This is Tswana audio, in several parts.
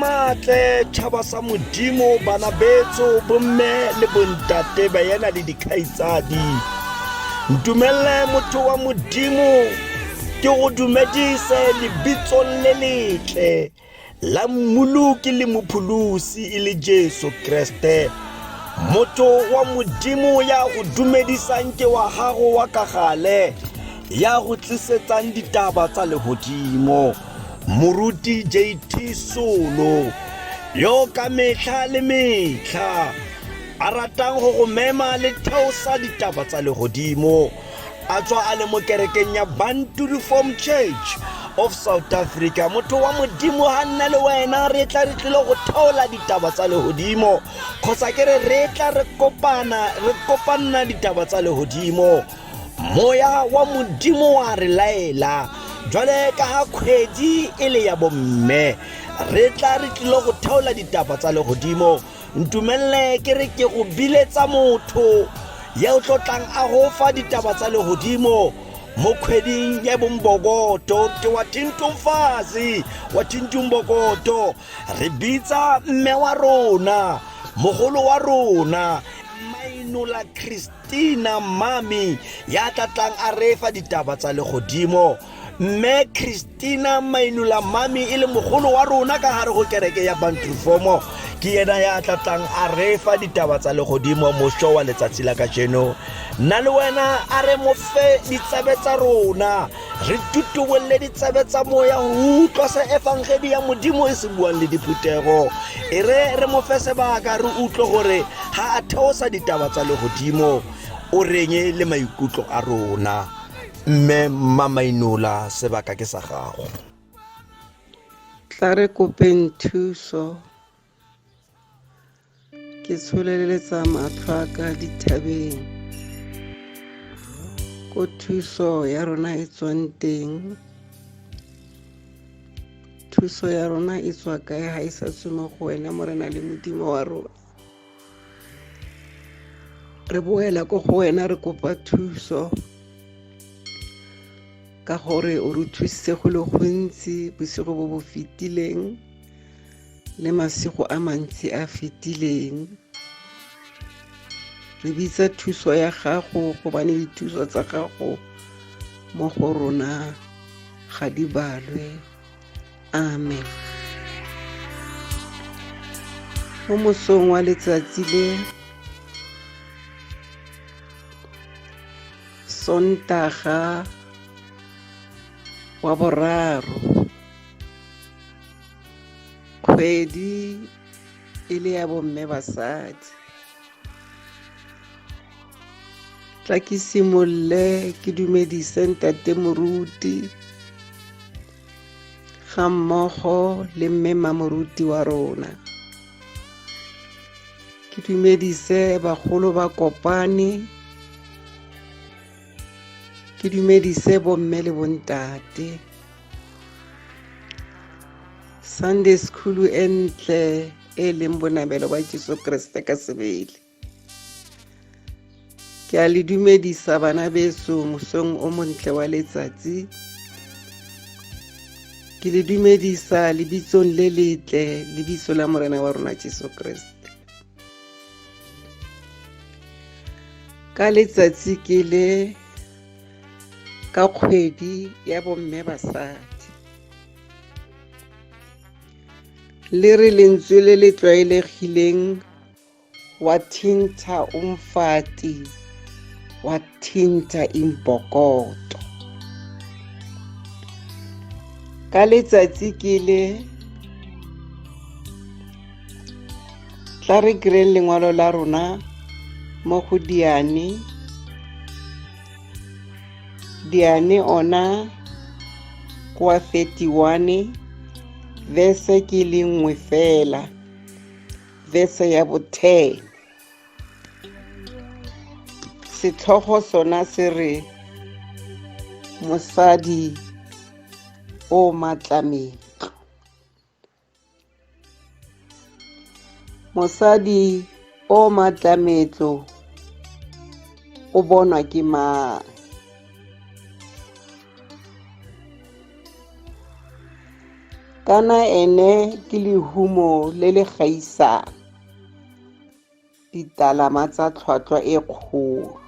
matle tšhaba sa modimo, bana betso, bomme le bontate ba yana le dikgaitsadi. Ntumelle motho wa modimo, ke go dumedise lebitsong le letle la mmoloki le mopholosi e le Jesu Kriste. Motho wa modimo ya go dumedisang ke wa gago wa ka gale, ya go tlisetsang ditaba tsa lehodimo, moruti JT Solo, yo ka mehla le mehla a ratang go mema le theosa ditaba tsa lehodimo, a tswa a le mo kerekeng ya Bantu Reformed Church of South Africa. Motho wa modimo ha nna le wena re tla re tlile go theola ditaba tsa lehodimo, kgotsa ke re tla re kopana ditaba tsa lehodimo. Moya wa modimo wa re laela jwale ka ha kgwedi e le ya bomme, re tla re tlile go theola ditaba tsa lehodimo. Ntumelle ke re ke go biletsa motho ya o tlotlang a go fa ditaba tsa lehodimo mo kgweding ya Bombokoto, ke wa Tintumfazi wa Tintumbokoto. Re bitsa mme wa rona, mogolo wa rona, Mainula Christina Mami, ya tlatlang a re fa ditaba tsa lehodimo. Mme Christina Mainula Mami e le mogolo wa rona ka hare go kereke ya Bantu Reformed, ke yena ya tlatlang a re fa ditaba tsa lehodimo mo show wa letsatsi la kajeno. Nna le wena a re mo fe ditsebe tsa rona, re tutuwelle ditsebe tsa moya ho utlwa se evangeli ya modimo e se buang le diphutego. E re mo fe sebaka re utlwe gore ha a theosa ditaba tsa lehodimo o reng le maikutlo a rona. Mme Mainula, sebaka ke sa gago. Tla re kopeng thuso, ke tsholeleletsa matlho a ka dithabeng, ko thuso ya rona e tswang teng. Thuso ya rona e tswa kae ha e sa tswe mo go wena morena le modimo wa rona? Re boela ko go wena re kopa thuso ka gore o re thusitse go le gontsi bosigo bo bo fetileng le masigo a mantsi a fetileng. Re bitsa thuso ya gago gobane dithuso tsa gago mo go rona ga di balwe. Amen. Mo mosong wa letsatsi le Sontaga wa boraro, kgwedi e le ya bomme basadi, tla ke simolle ke dumedise ntate moruti ga mmogo le mme mamoruti wa rona. Ke dumedise bagolo ba kopane, ke dumedise bomme le bontate. Sunday school entle e leng bonamelo ba Jesu Kriste ka sebele. Ke a le dumedisa bana beso mosong o montle wa letsatsi. Ke le dumedisa lebitsong le letle, lebitso la morena wa rona Jesu Kriste. Ka letsatsi ke le ka kgwedi ya bomme basadi, le re lentswe le le tlwaelegileng wa thinta umfati wa thinta imbokoto. Ka letsatsi ke le tla re kreng lengwalo la rona mo go Diane ona kwa 31 verse ke le nngwe fela, verse ya bo 10. Setlhogo sona se re mosadi o matlametlo. Mosadi o matlametlo o bonwa ke mang? kana ene ke lehumo le le gaisang ditalama tsa tlhwatlhwa e kgolo.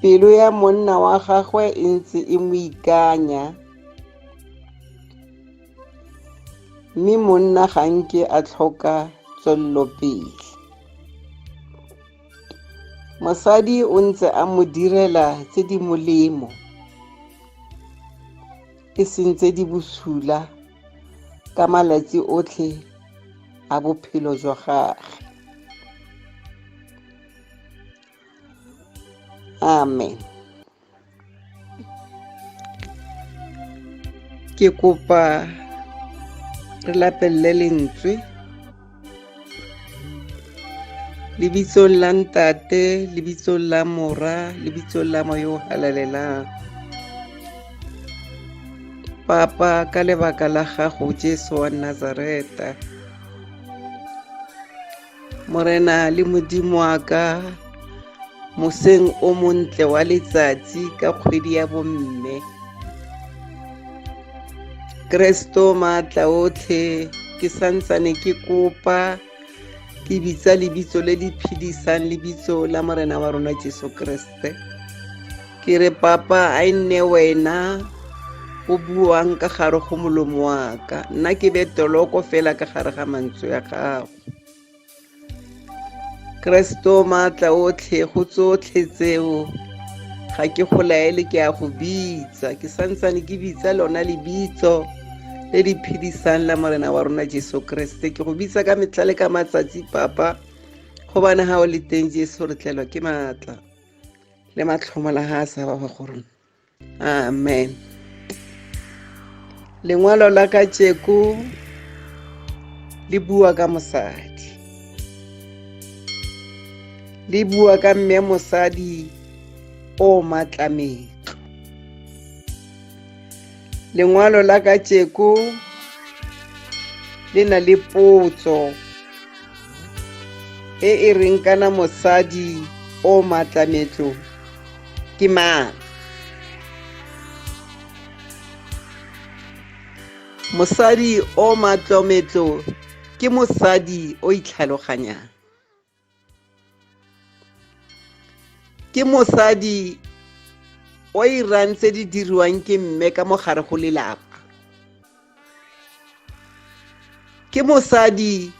Pelo ya monna wa gagwe e ntse e mo ikanya, mme monna ga nke a tlhoka tswellopele. Mosadi o ntse a mo direla tse di molemo, e seng tse di bosula ka malatsi otlhe a bophelo jwa gagwe. Amen. Ke kopa re lapelle lentswe. Lebitsong la ntate, lebitsong la mora, lebitsong la moyo halalelang. Papa, ka lebaka la gago Jesu wa Nazareta, Morena le Modimo wa ka, moseng o montle wa letsatsi ka kgwedi ya bomme, Kristo maatla otlhe, ke santsane ke kopa, ke bitsa lebitso le le phedisang, lebitso la Morena wa rona Jesu Kriste. Ke re Papa, a nne wena o buang ka gare go molomo wa ka, nna ke be toloko fela ka gare ga mantswe ya gago. Kristo maatla otlhe, go tsotlhe tseo ga ke go laele ke a go bitsa, ke santsane ke bitsa lona lebitso le di phedisang la Morena wa rona Jesu Kriste. Ke go bitsa ka metlha le ka matsatsi Papa, gobane ga o le teng Jesu re tlelwa ke maatla le matlhomola ga a sa ba go rona. Amen. Lengwalo la kajeko le bua ka mosadi, le bua ka mme mosadi o matlametlo. Lengwalo la kajeko le na le potso e reng kana mosadi o matlametlo ke mang? Mosadi o matlametlo ke mosadi o itlhaloganyang, ke mosadi o irang tse di diriwang ke mme ka mo gare go lelapa, ke mosadi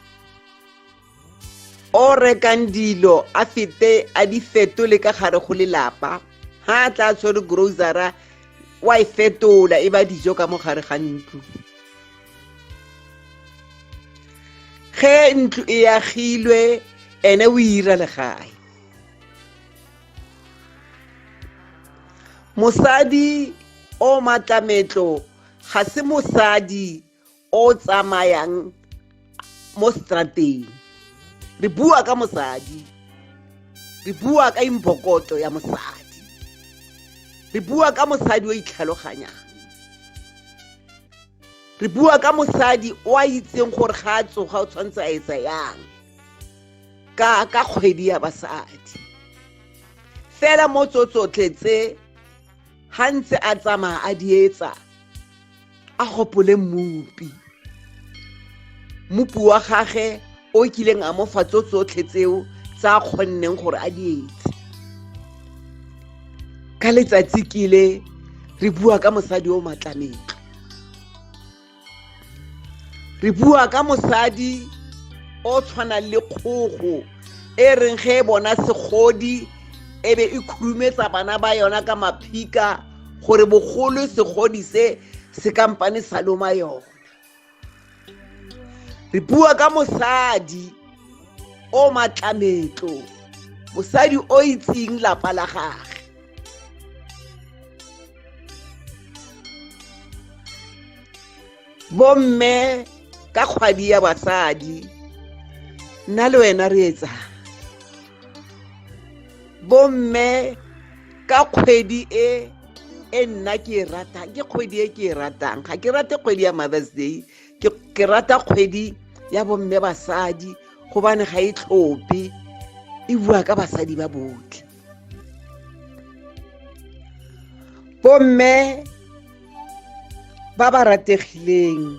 o rekang dilo a fete a di fetole ka gare go lelapa, ha a tla tshwere grocery wa e fetola e ba dijo ka mo gare ga ntlo. Ge ntlo e agilwe ene o ira legae. Mosadi o matlametlo ga se mosadi o tsamayang mo strateng. Re bua ka mosadi, re bua ka imbokoto ya mosadi, re bua ka mosadi o itlhaloganyang, re bua ka mosadi o a itseng gore ga a tsoga o tshwanetse a etsa yang ka kgwedi ya basadi. Fela mo tsotlhe tse ha ntse a tsamaya a di etsa, a gopole mmupi wa gage o kileng a mo fa tsotlhe tseo tsa kgonneng gore a di etse. Ka letsatsi kile re bua ka mosadi o matlametlo, re bua ka mosadi o tshwanang le kgogo e reng ge e bona segodi e be e khurumetsa bana ba yona ka maphika gore bogolo segodi se kampane sa loma yona. Re bua ka mosadi o matlametlo, mosadi o itseng lapa la gagwe. Bomme ka kgwedi ya basadi, nna le wena re etsang? Bomme ka kgwedi e nna ke e ratang, ke kgwedi e ke e ratang. Ga ke rate kgwedi ya Mother's Day, ke rata kgwedi ya bomme basadi gobane ga e tlhope, e bua ka basadi ba botlhe. Bomme ba ba rategileng,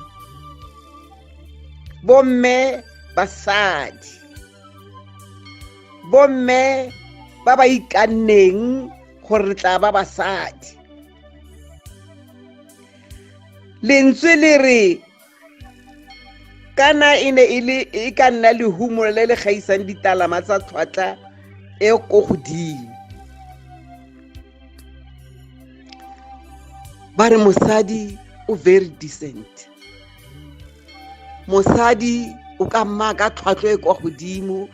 bomme basadi, bomme ba ba ikanneng gore re tla ba basadi. Lentswe le re kana e ne e ka nna lehumo le le gaisang ditalama tsa tlhwatlha e ko godimo. Ba re mosadi o very decent, mosadi o ka mma ka tlhwatlhwa e kwa godimo,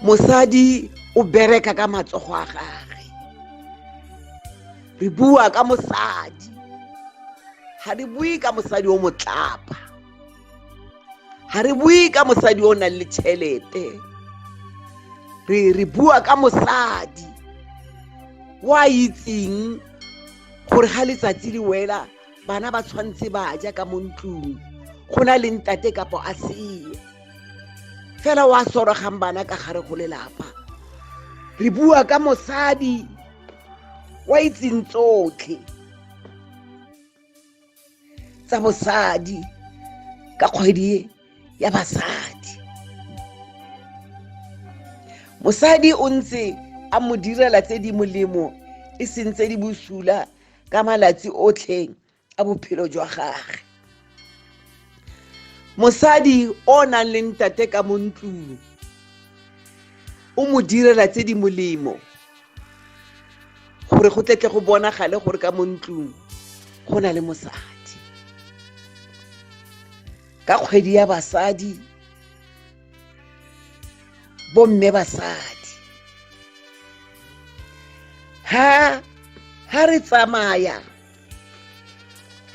mosadi o bereka ka matsogo a gagwe. Re bua ka mosadi, ha re bue ka mosadi o motlapa, ha re bue ka mosadi o nang le tšhelete, re bua ka mosadi wa itseng gore ga letsatsi le wela bana ba tshwantse ba ja ka mo ntlong, go na le ntate kapo a seo fela wa sorogang bana ka gare go lelapa. Re bua ka mosadi wa itseng tsotlhe tsa bosadi ka kgwedi ya basadi. Mosadi o ntse a mo direla tse di molemo e seng tse di bosula ka malatsi otlhe a bophelo jwa gagwe. Mosadi o nang le ntate ka mo ntlong o mo direla tse di molemo gore go tletle go bonagale gore ka mo ntlong go na le mosadi. Ka kgwedi ya basadi, bomme basadi, ha re tsamaya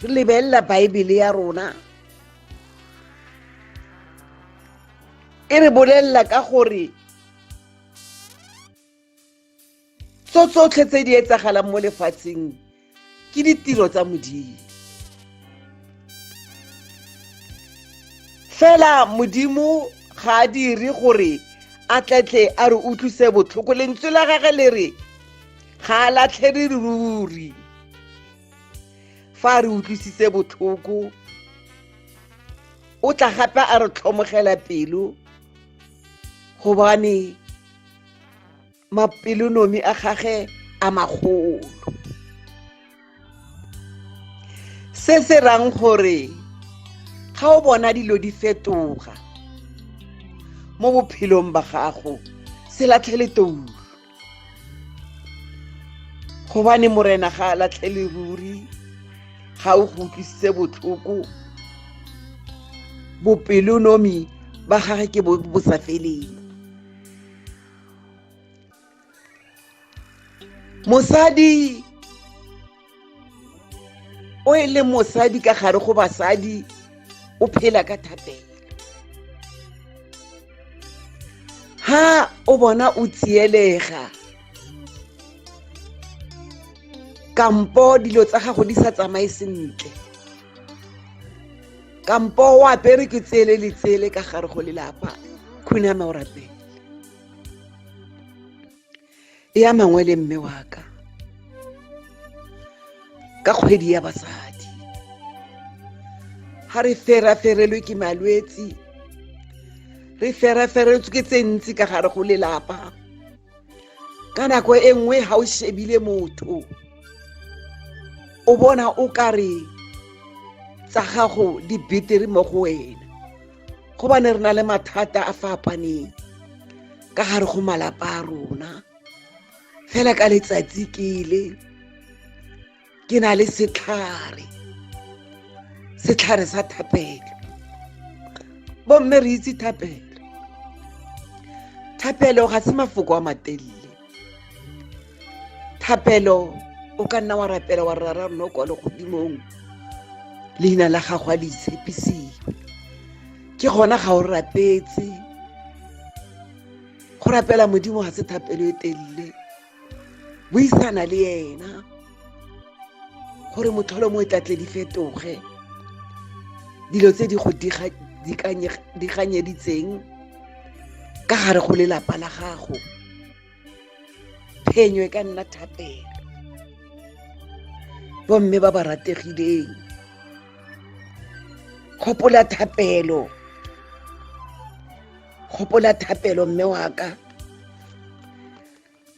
re lebelela Baebele ya rona e re bolelela ka gore tsotlhe tse di etsagalang mo lefatsheng ke ditiro tsa Modimo. Fela Modimo ga a dire gore a tletle a re utlwise botlhoko. Lentswe la gagwe le re ga a latlhe ruri fa re utlwisitse botlhoko, o tla gape a re tlhomogela pelo gobane mapelonomi a gage a magolo. Se se rang gore ga o bona dilo di fetoga mo bophelong ba gago, se latlhele toulu gobane morena ga a latlhele ruri ga o go utlwisitse botlhoko, bopelonomi ba gage ke bo sa feleng. Mosadi o e le mosadi ka gare go basadi o phela ka thapelo. Ha o bona o tsielega kampo dilo tsa gago di sa tsamaye sentle, kampo o apere ke tsele le tsele ka gare go lelapa, khunama o rapele ya mangwe le mme wa ka kgwedi ya basadi. Ha re feraferelwe ke malwetsi, re feraferetswe ke tse ntsi ka gare go lelapa, ka nako e nngwe ha o shebile motho o bona o kare tsa gago di betere mo go wena, gobane re na le mathata a fapaneng ka gare go malapa a rona. Fela ka letsatsi ke na le setlhare sa thapelo. Bomme re itse thapelo ga se mafoko a matelele. Thapelo o ka nna wa rapela wa rara nnoko le godimong, leina la gago a le itshepisiwe. Ke gona ga o rapetse go rapela Modimo ga se thapelo e telele. Buisana le yena gore motlholo mo e tlatle di fetoge, dilo tse di go diganyeditseng ka gare go lelapa la gago. Phenyo e ka nna thapelo. bomme ba ba rategileng. Gopola thapelo mme wa ka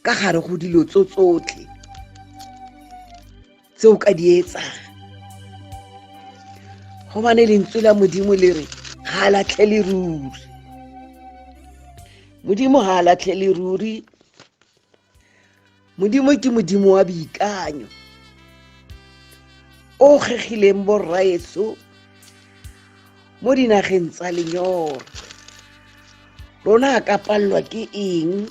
gare go dilo tsotlhe tse o ka di etsang. Gobane lentswe la Modimo le re ga a latlhele ruri. Modimo ga a latlhele ruri. Modimo ke Modimo wa boikanyo o kgegileng borraetso mo dinageng tsa lenyora. Rona a ka pallwa ke eng?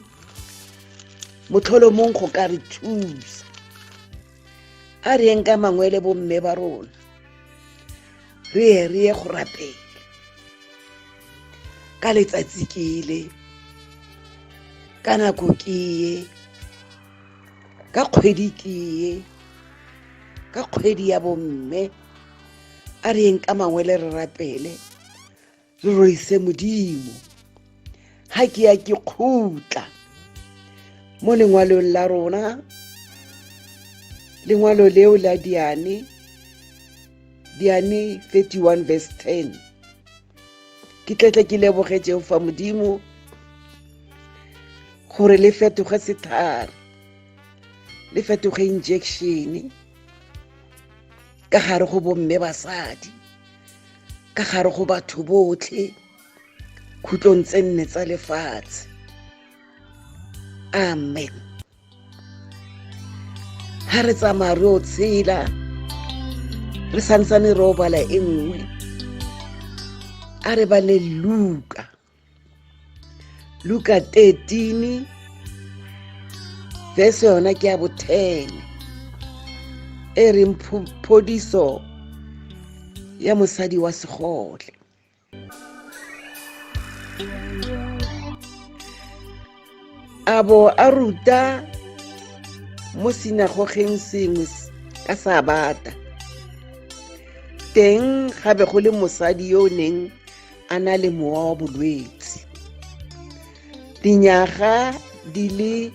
Motlholomong go ka re thusa. A re yeng ka mangwele bomme ba rona, re ye go rapela. Ka letsatsi kele, ka nako ke ka kgwedi ke ka kgwedi ya bomme. A re yeng ka mangwele re rapele, re roise Modimo. Ha ke ya ke khutla mo lengwalong la rona, lengwalo leo la Diane 31 verse 10. Ke tletle ke lebogetse fa Modimo gore le fetoge sethare, le fetoge injection ka gare go bomme basadi, ka gare go batho botlhe khutlong tse nne tsa lefatshe. Amen. Ha re tsamaya re o tshela, re santsane re o bala e nngwe, a re bale Luka 13 verse yona ke ya bo 10, e reng phodiso ya mosadi wa segole. A bo a ruta mo sinagogeng sengwe ka Sabata. Teng ga be go le mosadi yo neng a na le mowa wa bolwetse dinyaga di le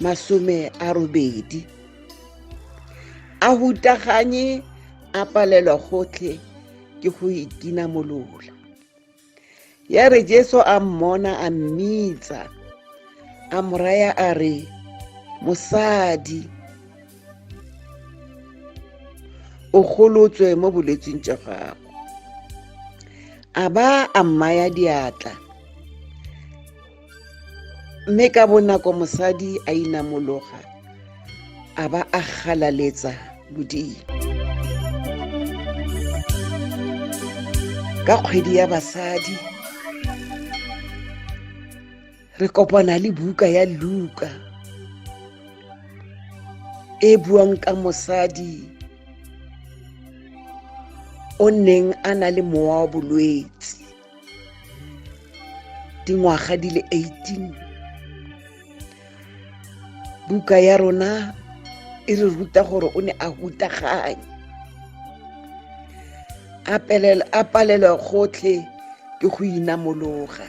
80. A hutaganye, a palelwa gotlhe ke go ikinamolola. Ya re Jesu a mmona, a mmitsa, a mo raya a re, mosadi, o golotswe mo bolwetseng jwa gago. A ba a mmaya diatla, mme ka bonako mosadi a inamologa, a ba a galaletsa Modimo. Ka kgwedi ya basadi re kopana le buka ya Luka e buang ka mosadi o neng a na le mowa wa bolwetse dingwaga di le 18. Buka ya rona e re ruta gore o ne a hutaganye, a palelwa gotlhe ke go inamologa.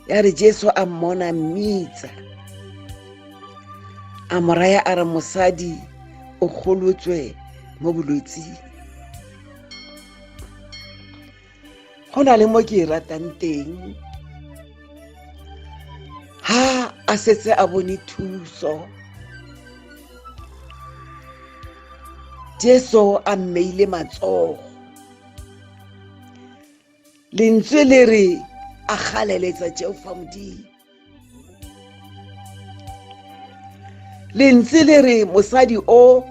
Ya re Jesu a mmona, mmitsa, a mo raya a re, mosadi, o golotswe mo bolwetseng. Go na le mo ke ratang teng, ha a setse a bone thuso, Jesu a mmeile matsogo, lentswe le re a galeletsa Jehova Modimo. Lentswe le re mosadi o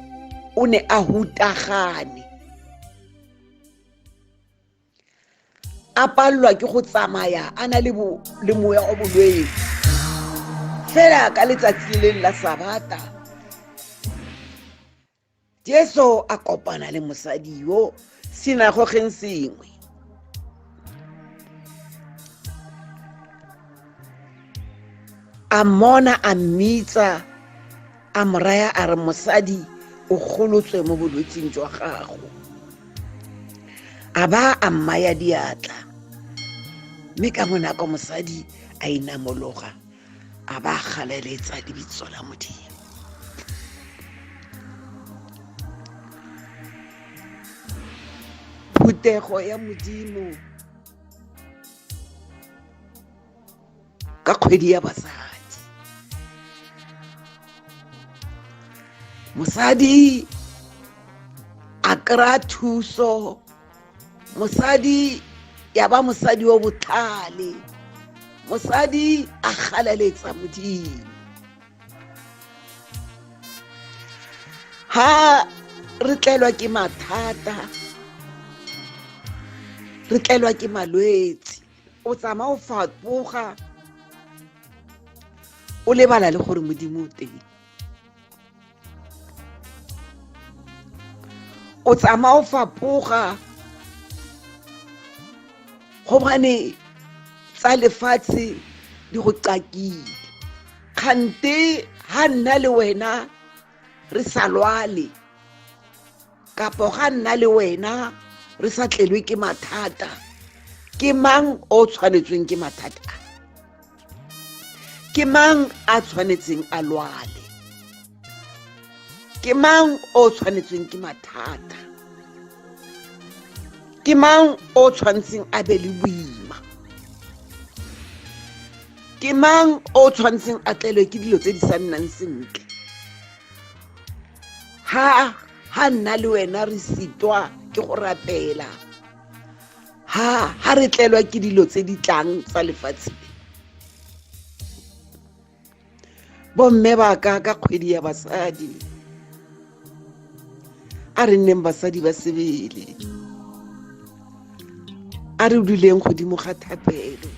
ne a hutagane, a pallwa ke go tsamaya a na le moya o bolwetse. Fela ka letsatsi le la Sabata, Jesu a kopana le mosadi yo sinagogeng sengwe. A mmona, a mmitsa, a mo raya a re, mosadi, o golotswe mo bolwetseng jwa gago. A ba a mmaya diatla, mme ka bonako mosadi a inamologa, a ba galeletsa lebitso la Modimo. rutego ya modimo ka kgwedi ya basadi. Mosadi a kry-a thuso, mosadi ya ba mosadi wa botlhale, mosadi a galaletsa modimo. Ha re tlelwa ke mathata, re tlelwa ke malwetse, o tsamaya o fapoga o lebala le gore modimo o teng. O tsamaya o fapoga gobane tsa lefatshe di go qakile. Kgante ha nna le wena re sa lwale, kapo ga nna le wena re sa tlelwe ke mathata, ke mang o tshwanetsweng ke mathata? Ke mang a tshwanetseng a lwale? Ke mang o tshwanetsweng ke mathata? Ke mang o tshwanetseng a be le boima? Ke mang o tshwanetseng a tlelwe ke dilo tse di sa nnang sentle? Ha nna le wena re sitwa ke go rapela, ha re tlelwa ke dilo tse di tlang tsa lefatshe. Bomme ba ka kgwedi ya basadi, a re nneng basadi ba sebele, a re duleng godimo ga thapelo.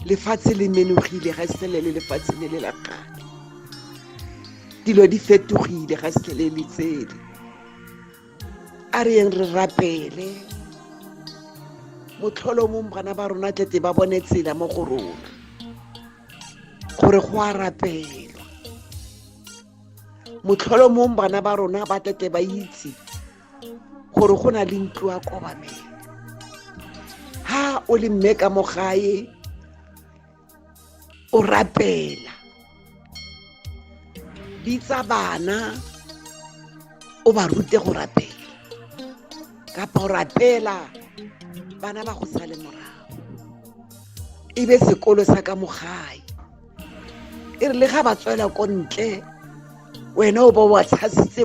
Lefatshe le menogile ga se le lefatshe le le la kgale, dilo di fetogile ga se le letsedi. A re yeng re rapele, motlholo mong bana ba rona tletse ba bone tsela mo go rona gore go a rapelwa. Motlholo mong bana ba rona ba tletse ba itse gore go na le ntlo ya kobamelo. Ha o le mme ka mo gae o rapela, bitsa bana o ba rute go rapela, kapa o rapela bana ba go sale morago. E be sekolo sa ka mo gae, e re le ga ba tswela ko ntle, wena o ba wa tshasitse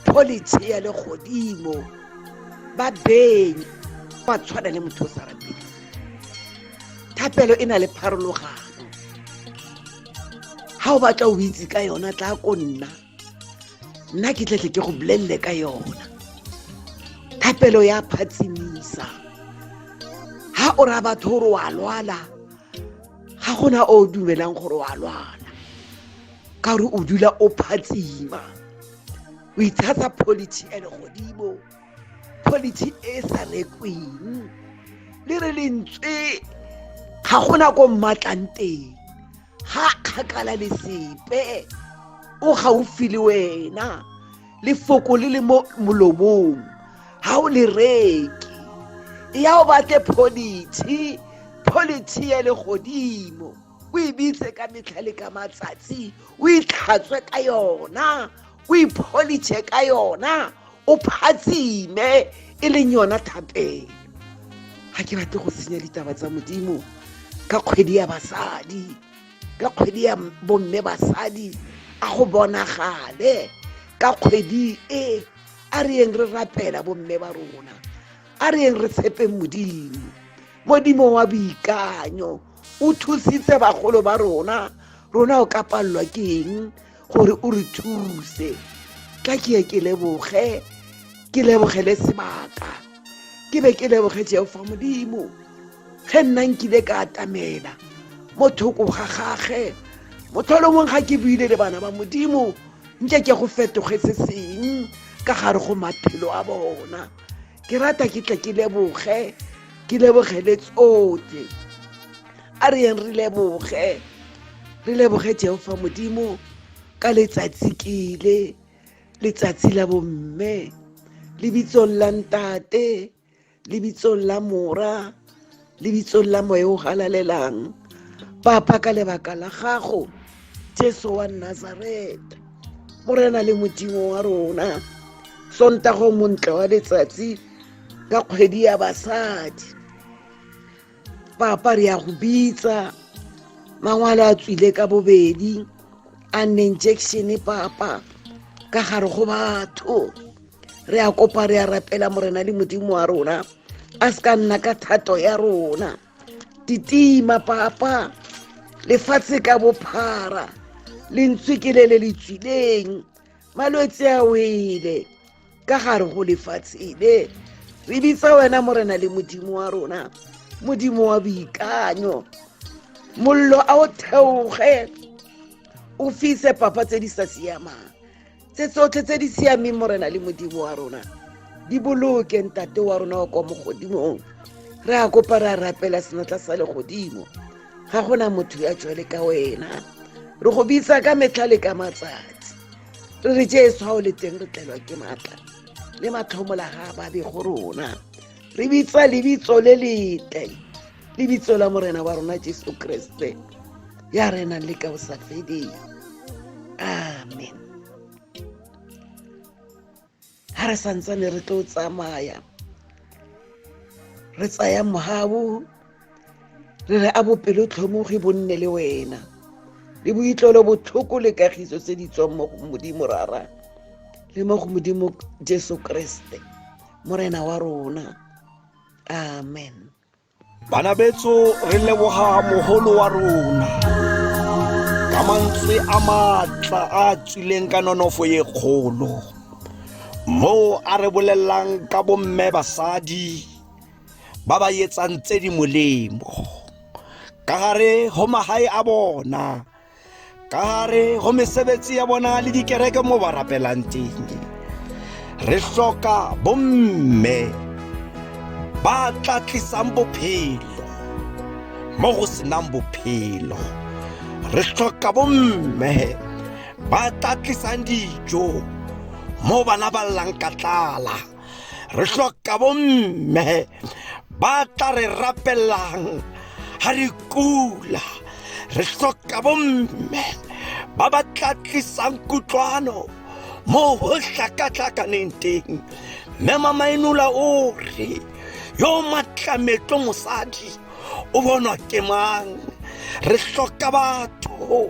policy ya legodimo, ba benye ba tshwana le motho o sa rapele. Thapelo e na le pharologano. Ha o batla o itse ka yona, tla ko nna ke tle ke go bolelle ka yona. Thapelo ya phatsimisa. Ha o ra batho gore wa lwala, ga gona o dumelang gore wa lwala, ka gore o dula o phatsima, o itshatsa policy ya legodimo, policy e sa rekweng. Le re lentswe ga gona ko mmatlang teng, ga kgakala le sepe, o gaufi le wena, lefoko le le mo molomong, ha o le reke. Ya o batle policy ya legodimo, o e bitse ka metlha le ka matsatsi, o itlhatswe ka yona, o ipolitše ka yona, o phatsime, e leng yona thapelo. Ha ke batle go senya ditaba tsa modimo ka kgwedi ya basadi, ka kgwedi ya bomme basadi, a go bonagale ka kgwedi e. A re yeng re rapela bomme ba rona, a re yeng re tshepeng modimo wa boikanyo. O thusitse bagolo ba rona o ka palelwa ke eng gore o re thuse. Ka ke ke leboge le sebaka, ke be ke leboge Jehova modimo ge nna nkile ka atamela mo thoko ga gage. Motlholo mongwe ga ke buile le bana ba modimo, nke ke go fetogetse seng ka gare go maphelo a bona. Ke rata ke tle ke leboge le tsotlhe. A re yeng re leboge Jehova modimo ka letsatsi kele, letsatsi la bomme, lebitsong la ntate, lebitsong la mora, lebitsong la moya o galalelang. Papa, ka lebaka la gago Jesu wa Nazareta, morena le modimo wa rona, Sontago montle wa letsatsi ka kgwedi ya basadi. Papa re ya go bitsa mangwalo a tswile ka bobedi a nne injection papa ka gare go batho. Re a kopa re a rapela morena le modimo wa rona a ska nna ka thato ya rona. Titima papa lefatshe ka bophara lentswe ke le tswileng malwetse a wele ka gare go lefatshe le. Re bitsa wena morena le modimo wa rona, modimo wa boikanyo, mollo a o theoge o fise papa tse di sa siamang, tse tsotlhe tse di siameng morena le modimo wa rona di boloke ntate wa rona wa kwa mogodimong. Re a kopa re a rapela senatla sa legodimo, ga gona motho ya jwale ka wena. Re go bitsa ka metlha le ka matsatsi, re re Jesu ga o le teng re tlelwa ke maatla le matlhomola ga babe go rona. Re bitsa lebitso le letle, lebitso la morena wa rona Jesu Kriste ya re nang le ka o sa feding. Amen. Ha re santsane re tlo tsamaya re tsaya mogabo, re re a bopelo tlhomogi bonne le wena, le boitlolo botlhoko le kagiso tse di tswang mo go modimo rara le mo go modimo Jesu Kriste morena wa rona. Amen. Bana betso re leboga mogolo wa rona ka mantswe a matla a tswileng ka nonofo ye kgolo, mo a re bolellang ka bomme basadi ba ba etsang tse di molemo ka gare go magae a bona, ka gare go mesebetsi ya bona le dikereke mo ba rapelang teng. Re hloka bomme ba tla tlisang bophelo mo go senang bophelo. Re hloka bomme ba tla tlisang dijo mo bana ba llang ka tlala. Re hloka bomme ba tla re rapelang ha re kula. Re hloka bomme ba ba tla tlisang kutlwano mo ho hlakahlakaneng teng. Mme Mama Enula o re yo matlametlo mosadi o bonwa ke mang. Re hloka batho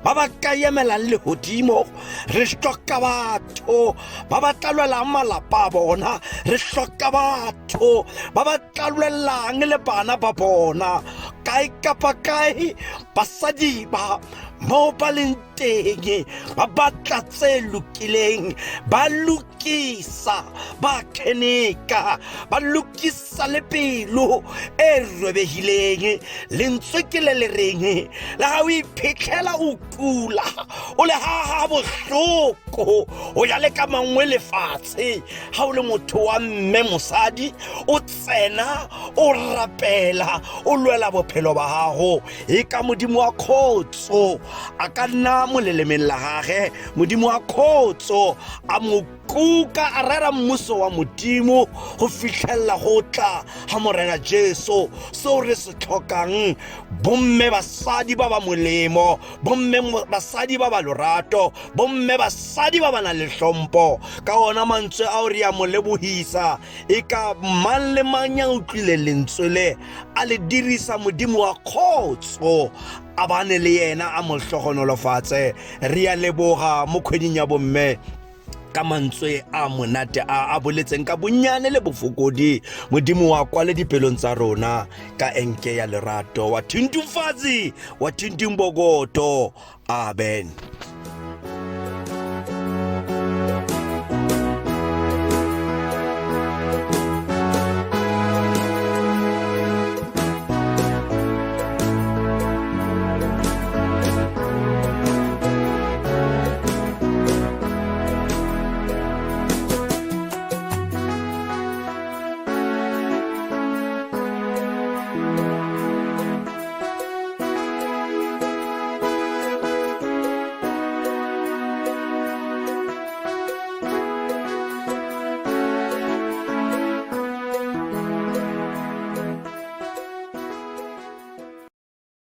ba ba ka emelang lehodimo, re hloka batho ba ba tla lwelang malapa a bona, re hloka batho ba ba tla lwelang le bana ba bona. Kae kapa kae basadi ba mo ba leng teng ba batla tse lokileng, ba lokisa, ba kheneka, ba lokisa le pelo e robehileng. Lentswe ke le reng la ha o iphitlhela o kula o le ha bohloko o ya le ka mangwe lefatshe, ha o le motho wa mme mosadi o tsena o rapela o lwela bophelo ba gago. E ka modimo wa khotso a ka nna molelemeng la gage, modimo wa khotso a mo kuka a rera mmuso wa modimo go fitlhella go tla ha morena Jesu. So re se tlhokang bomme basadi ba ba molemo, bomme basadi ba ba lorato, bomme basadi ba ba na le hlompho. Ka ona mantswe a re ya mo lebohisa, e ka mang le mang ya utlwile lentswe le a le dirisa modimo wa khotso a bane le yena a mo hlogonolofatse. Re ya leboga mo kgweding ya bomme ka mantswe a monate a boletseng ka bonyane le bofokodi. Modimo wa kwa le dipelong tsa rona ka enke ya lerato wa thuntufatsi wa thuntumbokoto. Amen.